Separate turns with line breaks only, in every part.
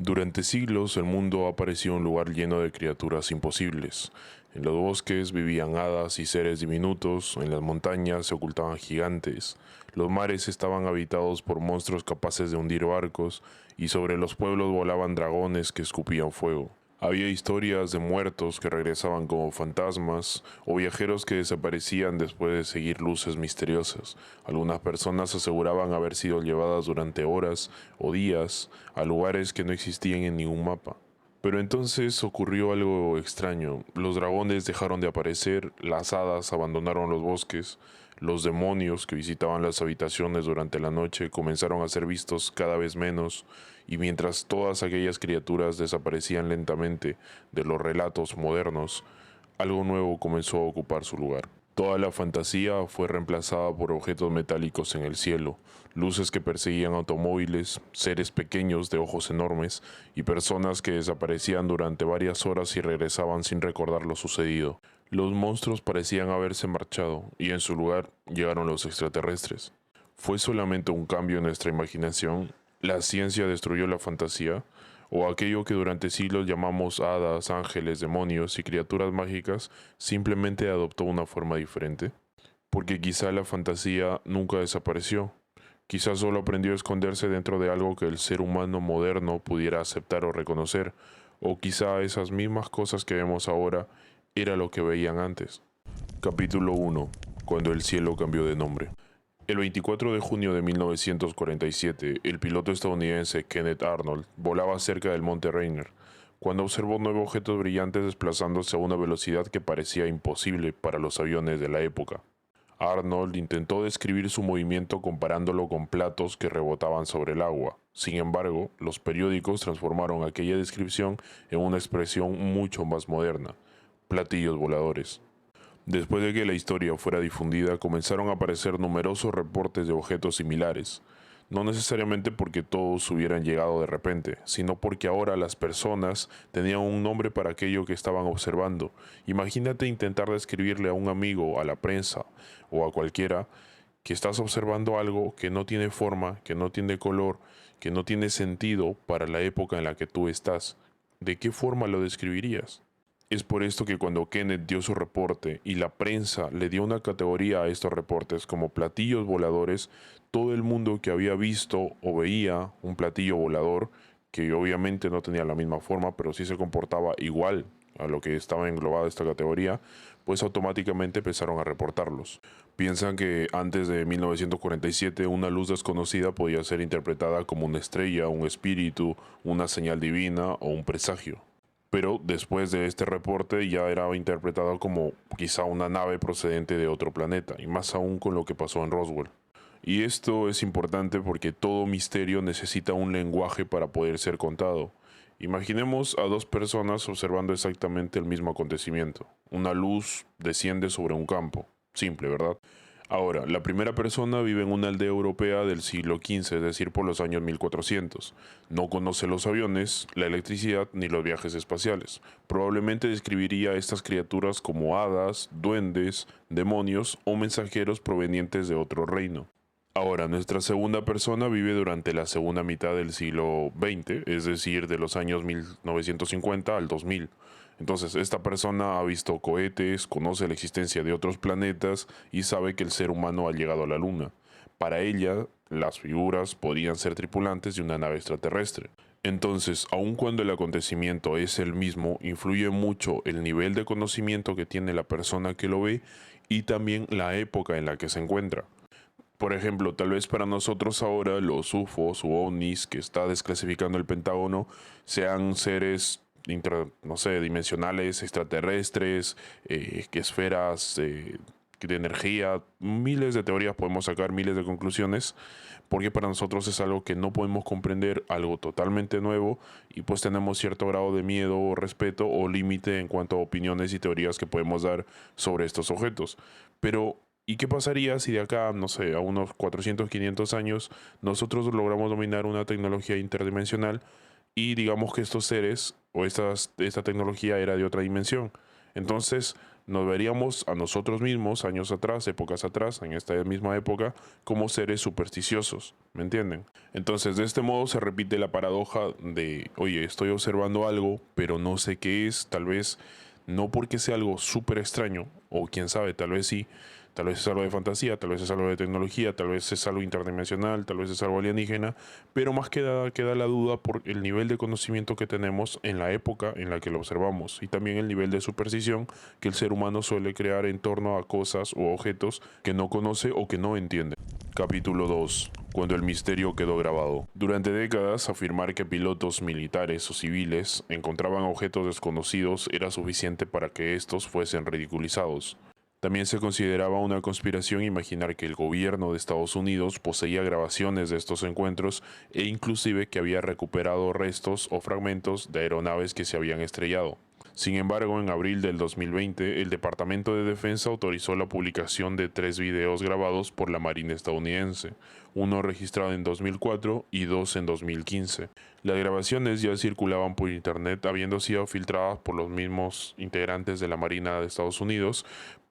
Durante siglos el mundo ha parecido un lugar lleno de criaturas imposibles. En los bosques vivían hadas y seres diminutos, en las montañas se ocultaban gigantes, los mares estaban habitados por monstruos capaces de hundir barcos, y sobre los pueblos volaban dragones que escupían fuego. Había historias de muertos que regresaban como fantasmas o viajeros que desaparecían después de seguir luces misteriosas. Algunas personas aseguraban haber sido llevadas durante horas o días a lugares que no existían en ningún mapa. Pero entonces ocurrió algo extraño. Los dragones dejaron de aparecer, las hadas abandonaron los bosques, los demonios que visitaban las habitaciones durante la noche comenzaron a ser vistos cada vez menos, y mientras todas aquellas criaturas desaparecían lentamente de los relatos modernos, algo nuevo comenzó a ocupar su lugar. Toda la fantasía fue reemplazada por objetos metálicos en el cielo, luces que perseguían automóviles, seres pequeños de ojos enormes y personas que desaparecían durante varias horas y regresaban sin recordar lo sucedido. Los monstruos parecían haberse marchado y en su lugar llegaron los extraterrestres. ¿Fue solamente un cambio en nuestra imaginación? ¿La ciencia destruyó la fantasía? ¿O aquello que durante siglos llamamos hadas, ángeles, demonios y criaturas mágicas simplemente adoptó una forma diferente? Porque quizá la fantasía nunca desapareció. Quizá solo aprendió a esconderse dentro de algo que el ser humano moderno pudiera aceptar o reconocer. O quizá esas mismas cosas que vemos ahora era lo que veían antes. Capítulo 1. Cuando el cielo cambió de nombre. El 24 de junio de 1947, el piloto estadounidense Kenneth Arnold volaba cerca del monte Rainier, cuando observó 9 objetos brillantes desplazándose a una velocidad que parecía imposible para los aviones de la época. Arnold intentó describir su movimiento comparándolo con platos que rebotaban sobre el agua. Sin embargo, los periódicos transformaron aquella descripción en una expresión mucho más moderna: platillos voladores. Después de que la historia fuera difundida, comenzaron a aparecer numerosos reportes de objetos similares, no necesariamente porque todos hubieran llegado de repente, sino porque ahora las personas tenían un nombre para aquello que estaban observando. Imagínate intentar describirle a un amigo, a la prensa o a cualquiera que estás observando algo que no tiene forma, que no tiene color, que no tiene sentido para la época en la que tú estás. ¿De qué forma lo describirías? Es por esto que cuando Kenneth dio su reporte y la prensa le dio una categoría a estos reportes como platillos voladores, todo el mundo que había visto o veía un platillo volador, que obviamente no tenía la misma forma, pero sí se comportaba igual a lo que estaba englobada esta categoría, pues automáticamente empezaron a reportarlos. Piensan que antes de 1947 una luz desconocida podía ser interpretada como una estrella, un espíritu, una señal divina o un presagio. Pero después de este reporte ya era interpretado como quizá una nave procedente de otro planeta, y más aún con lo que pasó en Roswell. Y esto es importante porque todo misterio necesita un lenguaje para poder ser contado. Imaginemos a dos personas observando exactamente el mismo acontecimiento. Una luz desciende sobre un campo. Simple, ¿verdad? Ahora, la primera persona vive en una aldea europea del siglo XV, es decir, por los años 1400. No conoce los aviones, la electricidad ni los viajes espaciales. Probablemente describiría a estas criaturas como hadas, duendes, demonios o mensajeros provenientes de otro reino. Ahora, nuestra segunda persona vive durante la segunda mitad del siglo XX, es decir, de los años 1950 al 2000. Entonces, esta persona ha visto cohetes, conoce la existencia de otros planetas y sabe que el ser humano ha llegado a la Luna. Para ella, las figuras podrían ser tripulantes de una nave extraterrestre. Entonces, aun cuando el acontecimiento es el mismo, influye mucho el nivel de conocimiento que tiene la persona que lo ve y también la época en la que se encuentra. Por ejemplo, tal vez para nosotros ahora los UFOs u ovnis que está desclasificando el Pentágono sean seres no sé, dimensionales, extraterrestres, que esferas de energía, miles de teorías podemos sacar, miles de conclusiones, porque para nosotros es algo que no podemos comprender, algo totalmente nuevo, y pues tenemos cierto grado de miedo o respeto o límite en cuanto a opiniones y teorías que podemos dar sobre estos objetos. Pero ¿y qué pasaría si de acá, no sé, a unos 400, 500 años, nosotros logramos dominar una tecnología interdimensional y digamos que estos seres o esta tecnología era de otra dimensión? Entonces, nos veríamos a nosotros mismos años atrás, épocas atrás, en esta misma época, como seres supersticiosos, ¿me entienden? Entonces, de este modo se repite la paradoja de, oye, estoy observando algo, pero no sé qué es, tal vez no porque sea algo súper extraño, o quién sabe, tal vez sí, tal vez es algo de fantasía, tal vez es algo de tecnología, tal vez es algo interdimensional, tal vez es algo alienígena, pero más queda la duda por el nivel de conocimiento que tenemos en la época en la que lo observamos y también el nivel de superstición que el ser humano suele crear en torno a cosas u objetos que no conoce o que no entiende. Capítulo 2. Cuando el misterio quedó grabado. Durante décadas, afirmar que pilotos militares o civiles encontraban objetos desconocidos era suficiente para que estos fuesen ridiculizados. También se consideraba una conspiración imaginar que el gobierno de Estados Unidos poseía grabaciones de estos encuentros e inclusive que había recuperado restos o fragmentos de aeronaves que se habían estrellado. Sin embargo, en abril del 2020, el Departamento de Defensa autorizó la publicación de 3 videos grabados por la Marina estadounidense, uno registrado en 2004 y 2 en 2015. Las grabaciones ya circulaban por internet, habiendo sido filtradas por los mismos integrantes de la Marina de Estados Unidos,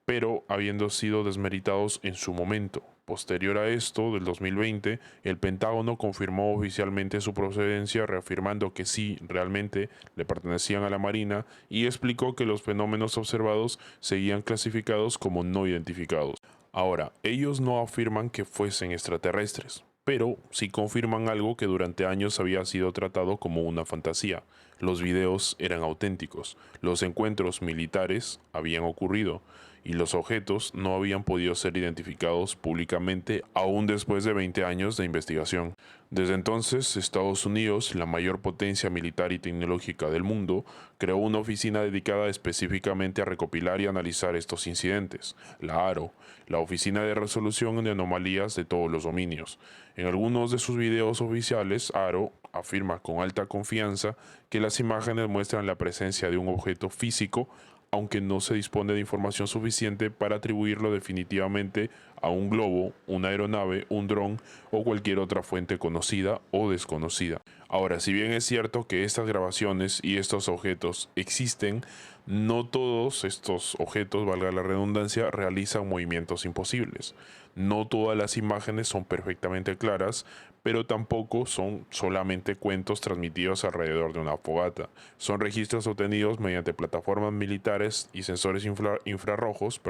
pero habiendo sido desmeritados en su momento. Posterior a esto, del 2020, el Pentágono confirmó oficialmente su procedencia, reafirmando que sí, realmente le pertenecían a la Marina, y explicó que los fenómenos observados seguían clasificados como no identificados. Ahora, ellos no afirman que fuesen extraterrestres, pero sí confirman algo que durante años había sido tratado como una fantasía. Los videos eran auténticos, los encuentros militares habían ocurrido, y los objetos no habían podido ser identificados públicamente aún después de 20 años de investigación. Desde entonces, Estados Unidos, la mayor potencia militar y tecnológica del mundo, creó una oficina dedicada específicamente a recopilar y analizar estos incidentes, la ARO, la Oficina de Resolución de Anomalías de todos los dominios. En algunos de sus videos oficiales, ARO afirma con alta confianza que las imágenes muestran la presencia de un objeto físico, aunque no se dispone de información suficiente para atribuirlo definitivamente a un globo, una aeronave, un dron o cualquier otra fuente conocida o desconocida. Ahora, si bien es cierto que estas grabaciones y estos objetos existen, no todos estos objetos, valga la redundancia, realizan movimientos imposibles. No todas las imágenes son perfectamente claras, pero tampoco son solamente cuentos transmitidos alrededor de una fogata. Son registros obtenidos mediante plataformas militares y sensores infrarrojos,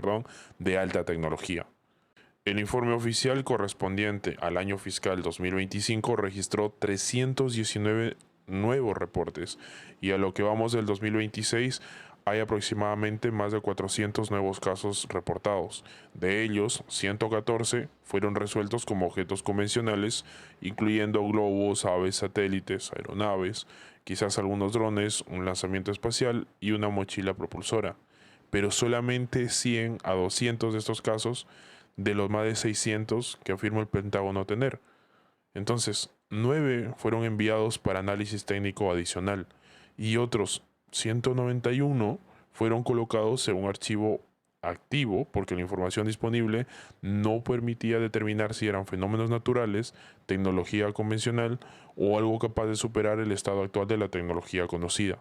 de alta tecnología. El informe oficial correspondiente al año fiscal 2025 registró 319 nuevos reportes y a lo que vamos del 2026 hay aproximadamente más de 400 nuevos casos reportados. De ellos, 114 fueron resueltos como objetos convencionales, incluyendo globos, aves, satélites, aeronaves, quizás algunos drones, un lanzamiento espacial y una mochila propulsora. Pero solamente 100 a 200 de estos casos de los más de 600 que afirma el Pentágono tener. Entonces, 9 fueron enviados para análisis técnico adicional y otros 191 fueron colocados en un archivo activo porque la información disponible no permitía determinar si eran fenómenos naturales, tecnología convencional o algo capaz de superar el estado actual de la tecnología conocida.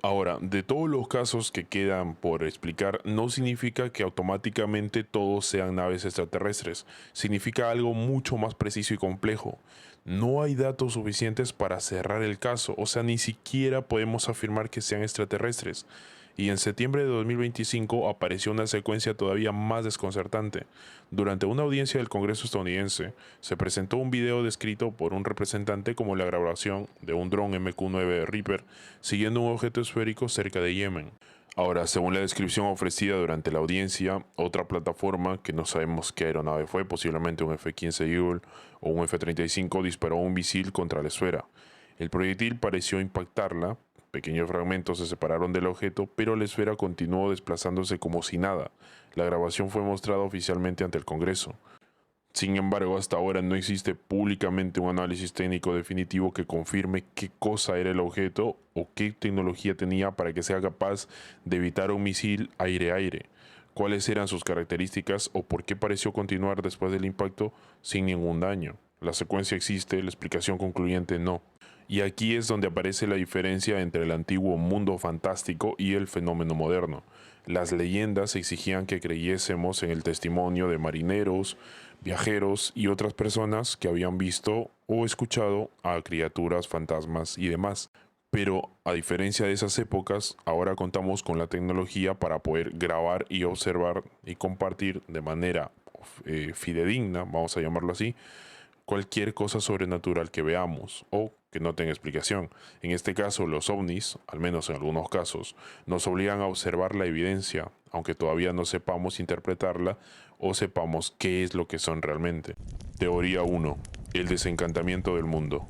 Ahora, de todos los casos que quedan por explicar, no significa que automáticamente todos sean naves extraterrestres. Significa algo mucho más preciso y complejo. No hay datos suficientes para cerrar el caso, o sea, ni siquiera podemos afirmar que sean extraterrestres. Y en septiembre de 2025 apareció una secuencia todavía más desconcertante. Durante una audiencia del Congreso estadounidense, se presentó un video descrito por un representante como la grabación de un dron MQ-9 Reaper siguiendo un objeto esférico cerca de Yemen. Ahora, según la descripción ofrecida durante la audiencia, otra plataforma, que no sabemos qué aeronave fue, posiblemente un F-15 Eagle o un F-35, disparó un misil contra la esfera. El proyectil pareció impactarla. Pequeños fragmentos se separaron del objeto, pero la esfera continuó desplazándose como si nada. La grabación fue mostrada oficialmente ante el Congreso. Sin embargo, hasta ahora no existe públicamente un análisis técnico definitivo que confirme qué cosa era el objeto o qué tecnología tenía para que sea capaz de evitar un misil aire-aire, cuáles eran sus características o por qué pareció continuar después del impacto sin ningún daño. La secuencia existe, la explicación concluyente no. Y aquí es donde aparece la diferencia entre el antiguo mundo fantástico y el fenómeno moderno. Las leyendas exigían que creyésemos en el testimonio de marineros, viajeros y otras personas que habían visto o escuchado a criaturas, fantasmas y demás. Pero a diferencia de esas épocas, ahora contamos con la tecnología para poder grabar y observar y compartir de manera fidedigna, vamos a llamarlo así, cualquier cosa sobrenatural que veamos o que no tenga explicación. En este caso, los ovnis, al menos en algunos casos, nos obligan a observar la evidencia, aunque todavía no sepamos interpretarla o sepamos qué es lo que son realmente. Teoría 1. El desencantamiento del mundo.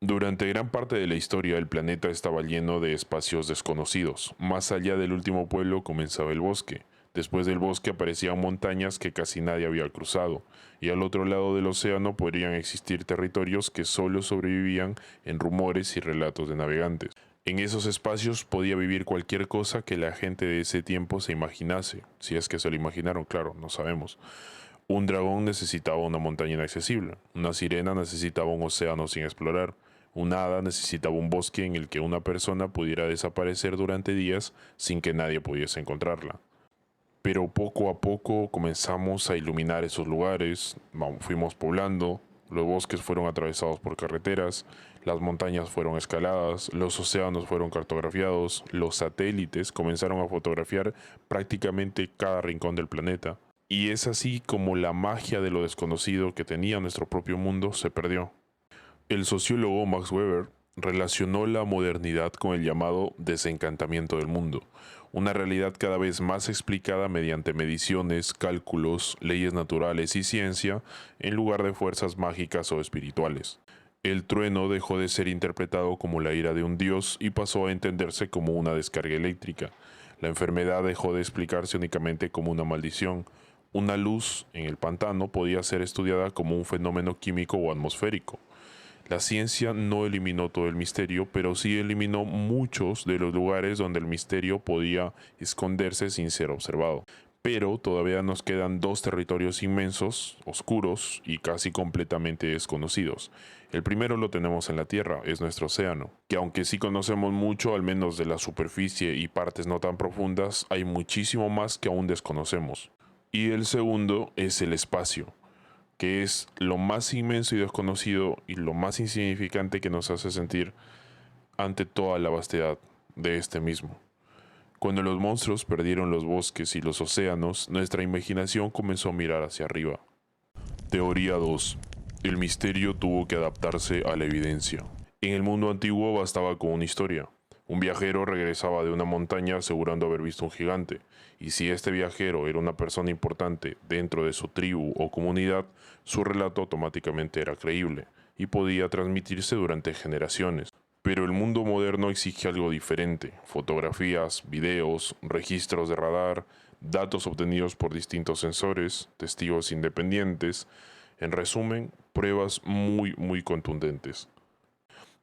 Durante gran parte de la historia, el planeta estaba lleno de espacios desconocidos. Más allá del último pueblo comenzaba el bosque. Después del bosque aparecían montañas que casi nadie había cruzado, y al otro lado del océano podrían existir territorios que solo sobrevivían en rumores y relatos de navegantes. En esos espacios podía vivir cualquier cosa que la gente de ese tiempo se imaginase, si es que se lo imaginaron, claro, no sabemos. Un dragón necesitaba una montaña inaccesible, una sirena necesitaba un océano sin explorar, una hada necesitaba un bosque en el que una persona pudiera desaparecer durante días sin que nadie pudiese encontrarla. Pero poco a poco comenzamos a iluminar esos lugares, fuimos poblando, los bosques fueron atravesados por carreteras, las montañas fueron escaladas, los océanos fueron cartografiados, los satélites comenzaron a fotografiar prácticamente cada rincón del planeta. Y es así como la magia de lo desconocido que tenía nuestro propio mundo se perdió. El sociólogo Max Weber relacionó la modernidad con el llamado desencantamiento del mundo, una realidad cada vez más explicada mediante mediciones, cálculos, leyes naturales y ciencia, en lugar de fuerzas mágicas o espirituales. El trueno dejó de ser interpretado como la ira de un dios y pasó a entenderse como una descarga eléctrica. La enfermedad dejó de explicarse únicamente como una maldición. Una luz en el pantano podía ser estudiada como un fenómeno químico o atmosférico. La ciencia no eliminó todo el misterio, pero sí eliminó muchos de los lugares donde el misterio podía esconderse sin ser observado. Pero todavía nos quedan dos territorios inmensos, oscuros y casi completamente desconocidos. El primero lo tenemos en la Tierra, es nuestro océano, que aunque sí conocemos mucho, al menos de la superficie y partes no tan profundas, hay muchísimo más que aún desconocemos. Y el segundo es el espacio, que es lo más inmenso y desconocido y lo más insignificante que nos hace sentir ante toda la vastedad de este mismo. Cuando los monstruos perdieron los bosques y los océanos, nuestra imaginación comenzó a mirar hacia arriba. Teoría 2. El misterio tuvo que adaptarse a la evidencia. En el mundo antiguo bastaba con una historia. Un viajero regresaba de una montaña asegurando haber visto un gigante, y si este viajero era una persona importante dentro de su tribu o comunidad, su relato automáticamente era creíble y podía transmitirse durante generaciones. Pero el mundo moderno exige algo diferente: fotografías, videos, registros de radar, datos obtenidos por distintos sensores, testigos independientes, en resumen, pruebas muy contundentes.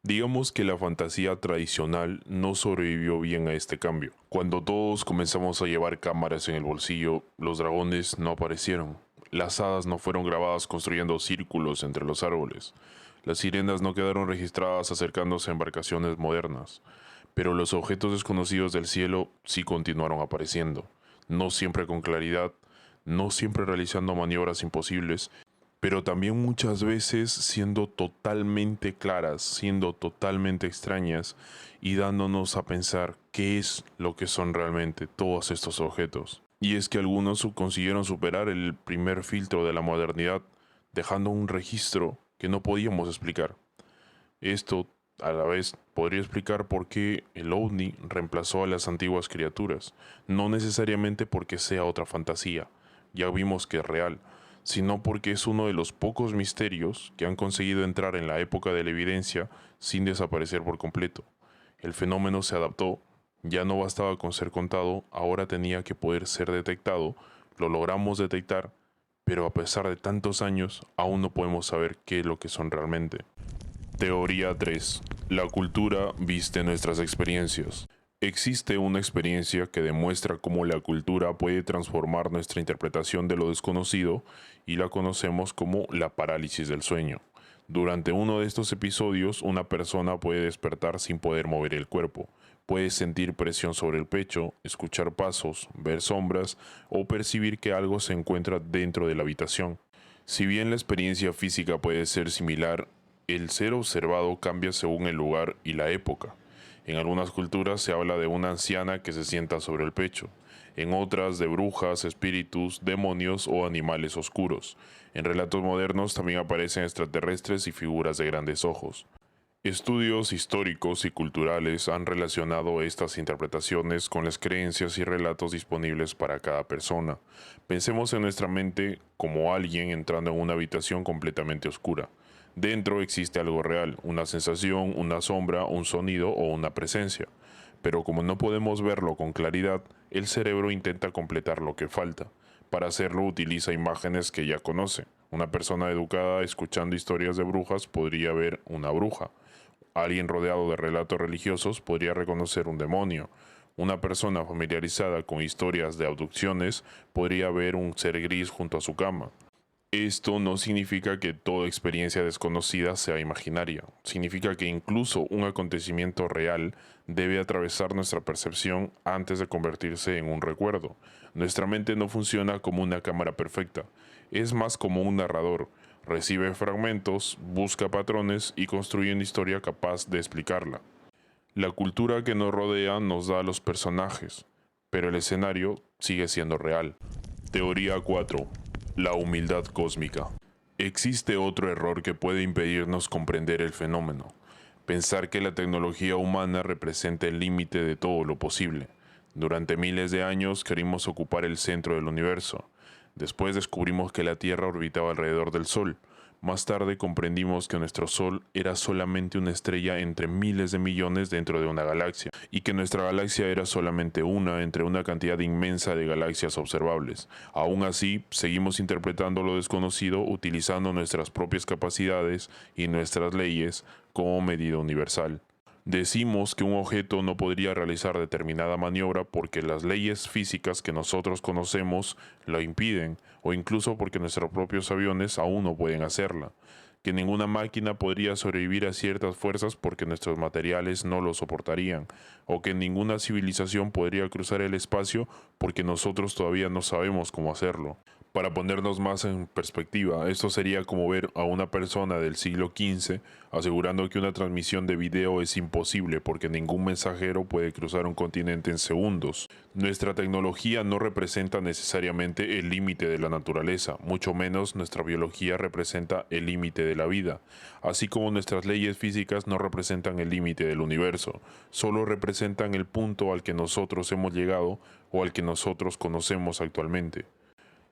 Digamos que la fantasía tradicional no sobrevivió bien a este cambio. Cuando todos comenzamos a llevar cámaras en el bolsillo, los dragones no aparecieron. Las hadas no fueron grabadas construyendo círculos entre los árboles. Las sirenas no quedaron registradas acercándose a embarcaciones modernas. Pero los objetos desconocidos del cielo sí continuaron apareciendo. No siempre con claridad, no siempre realizando maniobras imposibles, pero también muchas veces siendo totalmente claras, siendo totalmente extrañas y dándonos a pensar qué es lo que son realmente todos estos objetos. Y es que algunos consiguieron superar el primer filtro de la modernidad, dejando un registro que no podíamos explicar. Esto, a la vez, podría explicar por qué el ovni reemplazó a las antiguas criaturas, no necesariamente porque sea otra fantasía, ya vimos que es real, sino porque es uno de los pocos misterios que han conseguido entrar en la época de la evidencia sin desaparecer por completo. El fenómeno se adaptó, ya no bastaba con ser contado, ahora tenía que poder ser detectado, lo logramos detectar, pero a pesar de tantos años, aún no podemos saber qué es lo que son realmente. Teoría 3. La cultura viste nuestras experiencias. Existe una experiencia que demuestra cómo la cultura puede transformar nuestra interpretación de lo desconocido y la conocemos como la parálisis del sueño. Durante uno de estos episodios, una persona puede despertar sin poder mover el cuerpo. Puede sentir presión sobre el pecho, escuchar pasos, ver sombras o percibir que algo se encuentra dentro de la habitación. Si bien la experiencia física puede ser similar, el ser observado cambia según el lugar y la época. En algunas culturas se habla de una anciana que se sienta sobre el pecho, en otras de brujas, espíritus, demonios o animales oscuros. En relatos modernos también aparecen extraterrestres y figuras de grandes ojos. Estudios históricos y culturales han relacionado estas interpretaciones con las creencias y relatos disponibles para cada persona. Pensemos en nuestra mente como alguien entrando en una habitación completamente oscura. Dentro existe algo real, una sensación, una sombra, un sonido o una presencia. Pero como no podemos verlo con claridad, el cerebro intenta completar lo que falta. Para hacerlo utiliza imágenes que ya conoce. Una persona educada escuchando historias de brujas podría ver una bruja. Alguien rodeado de relatos religiosos podría reconocer un demonio. Una persona familiarizada con historias de abducciones podría ver un ser gris junto a su cama. Esto no significa que toda experiencia desconocida sea imaginaria. Significa que incluso un acontecimiento real debe atravesar nuestra percepción antes de convertirse en un recuerdo. Nuestra mente no funciona como una cámara perfecta. Es más como un narrador. Recibe fragmentos, busca patrones y construye una historia capaz de explicarla. La cultura que nos rodea nos da a los personajes, pero el escenario sigue siendo real. Teoría 4. La humildad cósmica. Existe otro error que puede impedirnos comprender el fenómeno. Pensar que la tecnología humana representa el límite de todo lo posible. Durante miles de años querimos ocupar el centro del universo. Después descubrimos que la Tierra orbitaba alrededor del Sol. Más tarde comprendimos que nuestro Sol era solamente una estrella entre miles de millones dentro de una galaxia, y que nuestra galaxia era solamente una entre una cantidad inmensa de galaxias observables. Aún así, seguimos interpretando lo desconocido utilizando nuestras propias capacidades y nuestras leyes como medida universal. Decimos que un objeto no podría realizar determinada maniobra porque las leyes físicas que nosotros conocemos lo impiden, o incluso porque nuestros propios aviones aún no pueden hacerla. Que ninguna máquina podría sobrevivir a ciertas fuerzas porque nuestros materiales no lo soportarían, o que ninguna civilización podría cruzar el espacio porque nosotros todavía no sabemos cómo hacerlo. Para ponernos más en perspectiva, esto sería como ver a una persona del siglo XV asegurando que una transmisión de video es imposible porque ningún mensajero puede cruzar un continente en segundos. Nuestra tecnología no representa necesariamente el límite de la naturaleza, mucho menos nuestra biología representa el límite de la vida, así como nuestras leyes físicas no representan el límite del universo, solo representan el punto al que nosotros hemos llegado o al que nosotros conocemos actualmente.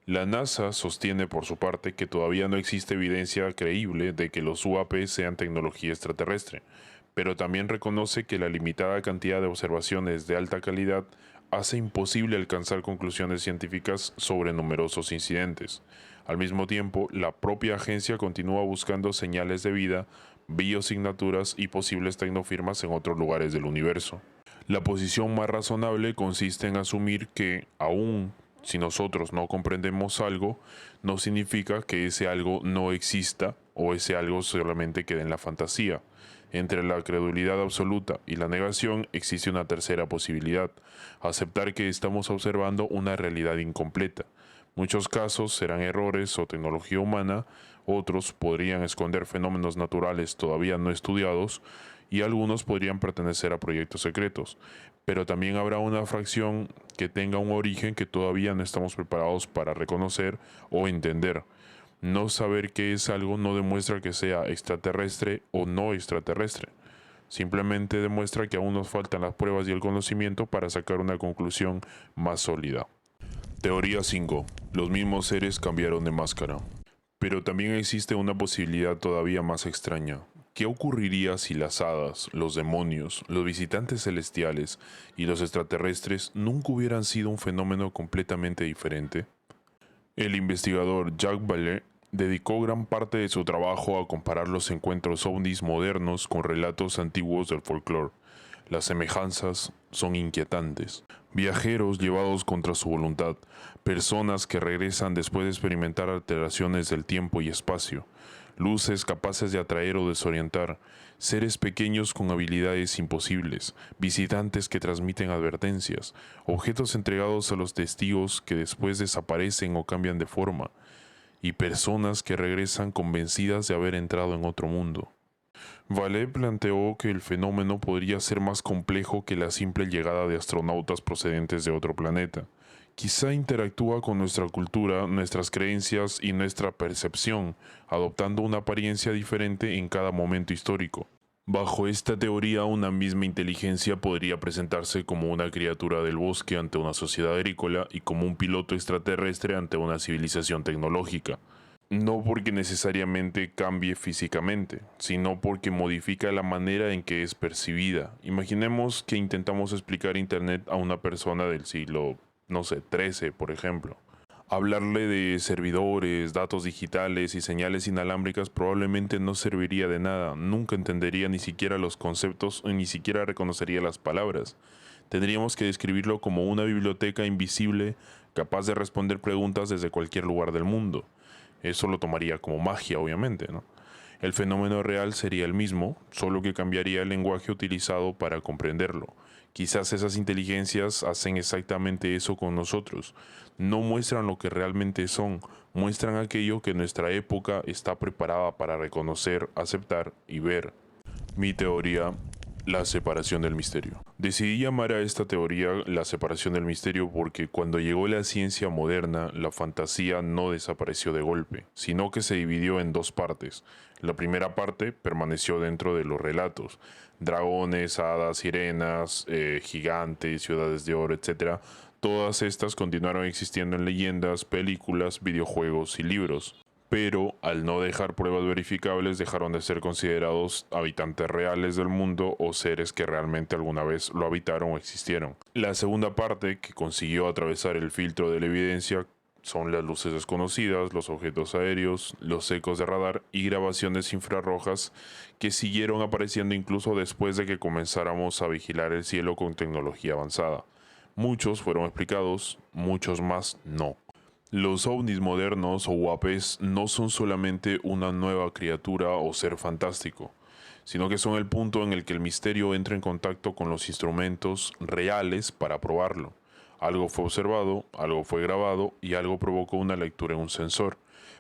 La NASA sostiene por su parte que todavía no existe evidencia creíble de que los UAP sean tecnología extraterrestre, pero también reconoce que la limitada cantidad de observaciones de alta calidad hace imposible alcanzar conclusiones científicas sobre numerosos incidentes. Al mismo tiempo, la propia agencia continúa buscando señales de vida, biosignaturas y posibles tecnofirmas en otros lugares del universo. La posición más razonable consiste en asumir que, aún si nosotros no comprendemos algo, no significa que ese algo no exista o ese algo solamente quede en la fantasía. Entre la credulidad absoluta y la negación existe una tercera posibilidad: aceptar que estamos observando una realidad incompleta. Muchos casos serán errores o tecnología humana, otros podrían esconder fenómenos naturales todavía no estudiados y algunos podrían pertenecer a proyectos secretos. Pero también habrá una fracción que tenga un origen que todavía no estamos preparados para reconocer o entender. No saber qué es algo no demuestra que sea extraterrestre o no extraterrestre. Simplemente demuestra que aún nos faltan las pruebas y el conocimiento para sacar una conclusión más sólida. Teoría 5. Los mismos seres cambiaron de máscara. Pero también existe una posibilidad todavía más extraña. ¿Qué ocurriría si las hadas, los demonios, los visitantes celestiales y los extraterrestres nunca hubieran sido un fenómeno completamente diferente? El investigador Jacques Vallée dedicó gran parte de su trabajo a comparar los encuentros ovnis modernos con relatos antiguos del folclore. Las semejanzas son inquietantes. Viajeros llevados contra su voluntad, personas que regresan después de experimentar alteraciones del tiempo y espacio. luces capaces de atraer o desorientar, seres pequeños con habilidades imposibles, visitantes que transmiten advertencias, objetos entregados a los testigos que después desaparecen o cambian de forma, y personas que regresan convencidas de haber entrado en otro mundo. Vallée planteó que el fenómeno podría ser más complejo que la simple llegada de astronautas procedentes de otro planeta. Quizá interactúa con nuestra cultura, nuestras creencias y nuestra percepción, adoptando una apariencia diferente en cada momento histórico. Bajo esta teoría, una misma inteligencia podría presentarse como una criatura del bosque ante una sociedad agrícola y como un piloto extraterrestre ante una civilización tecnológica. No porque necesariamente cambie físicamente, sino porque modifica la manera en que es percibida. Imaginemos que intentamos explicar Internet a una persona del siglo, no sé, 13, por ejemplo. Hablarle de servidores, datos digitales y señales inalámbricas probablemente no serviría de nada, nunca entendería ni siquiera los conceptos o ni siquiera reconocería las palabras. Tendríamos que describirlo como una biblioteca invisible capaz de responder preguntas desde cualquier lugar del mundo. Eso lo tomaría como magia, obviamente, ¿no? El fenómeno real sería el mismo, solo que cambiaría el lenguaje utilizado para comprenderlo. Quizás esas inteligencias hacen exactamente eso con nosotros. No muestran lo que realmente son, muestran aquello que nuestra época está preparada para reconocer, aceptar y ver. Mi teoría: la separación del misterio. Decidí llamar a esta teoría la separación del misterio porque cuando llegó la ciencia moderna, la fantasía no desapareció de golpe, sino que se dividió en dos partes. La primera parte permaneció dentro de los relatos: dragones, hadas, sirenas, gigantes, ciudades de oro, etc. Todas estas continuaron existiendo en leyendas, películas, videojuegos y libros. Pero al no dejar pruebas verificables dejaron de ser considerados habitantes reales del mundo o seres que realmente alguna vez lo habitaron o existieron. La segunda parte, que consiguió atravesar el filtro de la evidencia, son las luces desconocidas, los objetos aéreos, los ecos de radar y grabaciones infrarrojas que siguieron apareciendo incluso después de que comenzáramos a vigilar el cielo con tecnología avanzada. Muchos fueron explicados, muchos más no. Los ovnis modernos o UAPs no son solamente una nueva criatura o ser fantástico, sino que son el punto en el que el misterio entra en contacto con los instrumentos reales para probarlo. Algo fue observado, algo fue grabado y algo provocó una lectura en un sensor,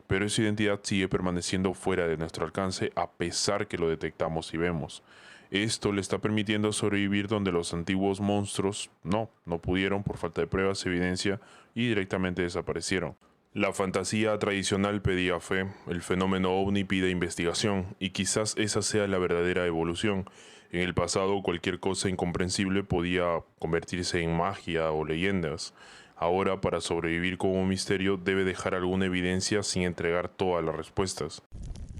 pero esa identidad sigue permaneciendo fuera de nuestro alcance a pesar que lo detectamos y vemos. Esto le está permitiendo sobrevivir donde los antiguos monstruos no pudieron por falta de pruebas, evidencia y directamente desaparecieron. La fantasía tradicional pedía fe, el fenómeno ovni pide investigación y quizás esa sea la verdadera evolución. En el pasado cualquier cosa incomprensible podía convertirse en magia o leyendas. Ahora, para sobrevivir como misterio, debe dejar alguna evidencia sin entregar todas las respuestas.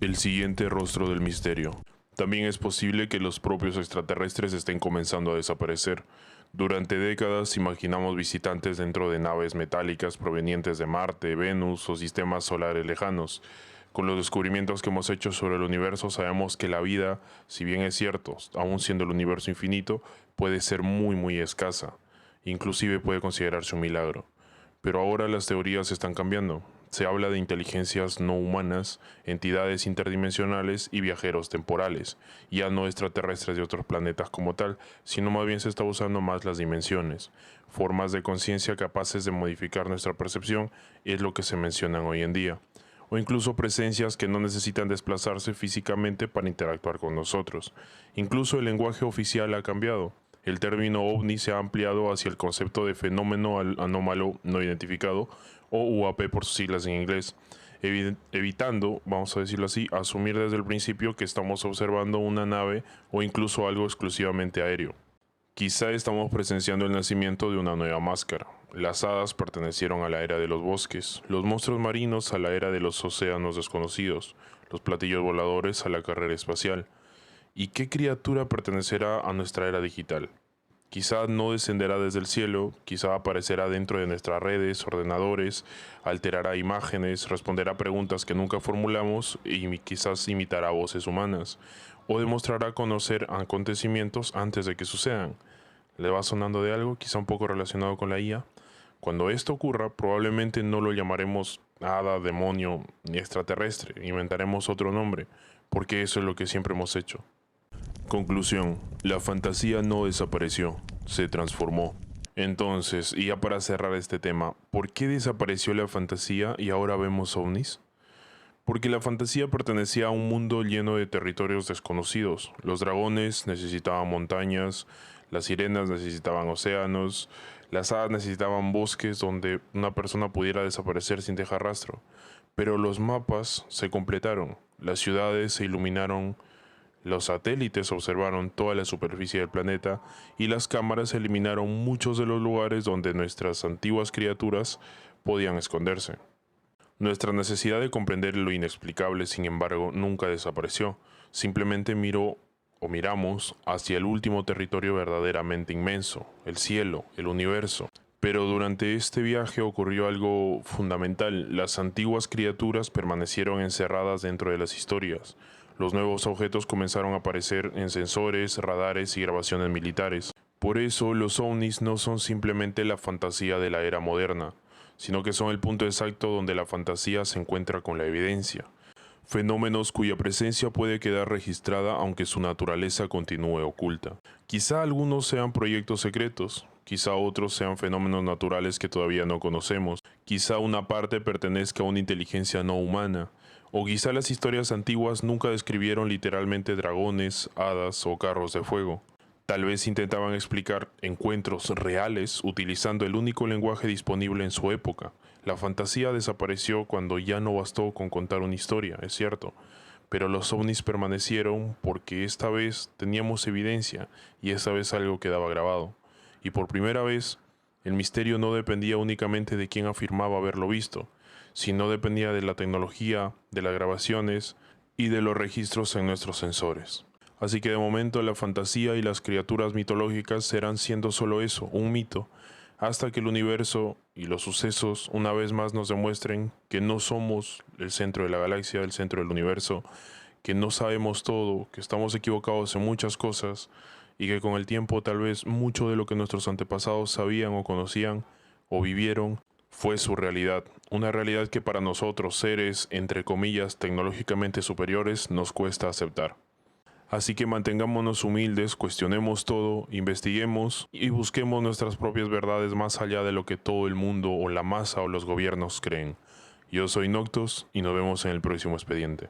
El siguiente rostro del misterio. También es posible que los propios extraterrestres estén comenzando a desaparecer. Durante décadas imaginamos visitantes dentro de naves metálicas provenientes de Marte, Venus o sistemas solares lejanos. Con los descubrimientos que hemos hecho sobre el universo sabemos que la vida, si bien es cierto, aún siendo el universo infinito, puede ser muy escasa. Inclusive puede considerarse un milagro. Pero ahora las teorías están cambiando. Se habla de inteligencias no humanas, entidades interdimensionales y viajeros temporales, ya no extraterrestres de otros planetas como tal, sino más bien se está usando más las dimensiones. Formas de conciencia capaces de modificar nuestra percepción es lo que se mencionan hoy en día. O incluso presencias que no necesitan desplazarse físicamente para interactuar con nosotros. Incluso el lenguaje oficial ha cambiado. El término ovni se ha ampliado hacia el concepto de fenómeno anómalo no identificado, o UAP por sus siglas en inglés, evitando, vamos a decirlo así, asumir desde el principio que estamos observando una nave o incluso algo exclusivamente aéreo. Quizá estamos presenciando el nacimiento de una nueva máscara. Las hadas pertenecieron a la era de los bosques, los monstruos marinos a la era de los océanos desconocidos, los platillos voladores a la carrera espacial. ¿Y qué criatura pertenecerá a nuestra era digital? Quizá no descenderá desde el cielo, quizá aparecerá dentro de nuestras redes, ordenadores, alterará imágenes, responderá preguntas que nunca formulamos y quizás imitará voces humanas, o demostrará conocer acontecimientos antes de que sucedan. ¿Le va sonando de algo? Quizá un poco relacionado con la IA. Cuando esto ocurra, probablemente no lo llamaremos hada, demonio ni extraterrestre, inventaremos otro nombre, porque eso es lo que siempre hemos hecho. Conclusión, la fantasía no desapareció, se transformó. Entonces, y ya para cerrar este tema, ¿por qué desapareció la fantasía y ahora vemos ovnis? Porque la fantasía pertenecía a un mundo lleno de territorios desconocidos. Los dragones necesitaban montañas, las sirenas necesitaban océanos, las hadas necesitaban bosques donde una persona pudiera desaparecer sin dejar rastro. Pero los mapas se completaron, las ciudades se iluminaron, los satélites observaron toda la superficie del planeta y las cámaras eliminaron muchos de los lugares donde nuestras antiguas criaturas podían esconderse. Nuestra necesidad de comprender lo inexplicable, sin embargo, nunca desapareció. Simplemente miramos hacia el último territorio verdaderamente inmenso, el cielo, el universo. Pero durante este viaje ocurrió algo fundamental. Las antiguas criaturas permanecieron encerradas dentro de las historias. Los nuevos objetos comenzaron a aparecer en sensores, radares y grabaciones militares. Por eso, los ovnis no son simplemente la fantasía de la era moderna, sino que son el punto exacto donde la fantasía se encuentra con la evidencia. Fenómenos cuya presencia puede quedar registrada aunque su naturaleza continúe oculta. Quizá algunos sean proyectos secretos, quizá otros sean fenómenos naturales que todavía no conocemos, quizá una parte pertenezca a una inteligencia no humana, o quizá las historias antiguas nunca describieron literalmente dragones, hadas o carros de fuego. Tal vez intentaban explicar encuentros reales utilizando el único lenguaje disponible en su época. La fantasía desapareció cuando ya no bastó con contar una historia, es cierto, pero los ovnis permanecieron porque esta vez teníamos evidencia y esta vez algo quedaba grabado. Y por primera vez, el misterio no dependía únicamente de quién afirmaba haberlo visto, sino dependía de la tecnología, de las grabaciones y de los registros en nuestros sensores. Así que de momento la fantasía y las criaturas mitológicas serán siendo solo eso, un mito, hasta que el universo y los sucesos una vez más nos demuestren que no somos el centro de la galaxia, el centro del universo, que no sabemos todo, que estamos equivocados en muchas cosas y que con el tiempo tal vez mucho de lo que nuestros antepasados sabían o conocían o vivieron fue su realidad, una realidad que para nosotros, seres entre comillas tecnológicamente superiores, nos cuesta aceptar. Así que mantengámonos humildes, cuestionemos todo, investiguemos y busquemos nuestras propias verdades más allá de lo que todo el mundo o la masa o los gobiernos creen. Yo soy Noctus y nos vemos en el próximo expediente.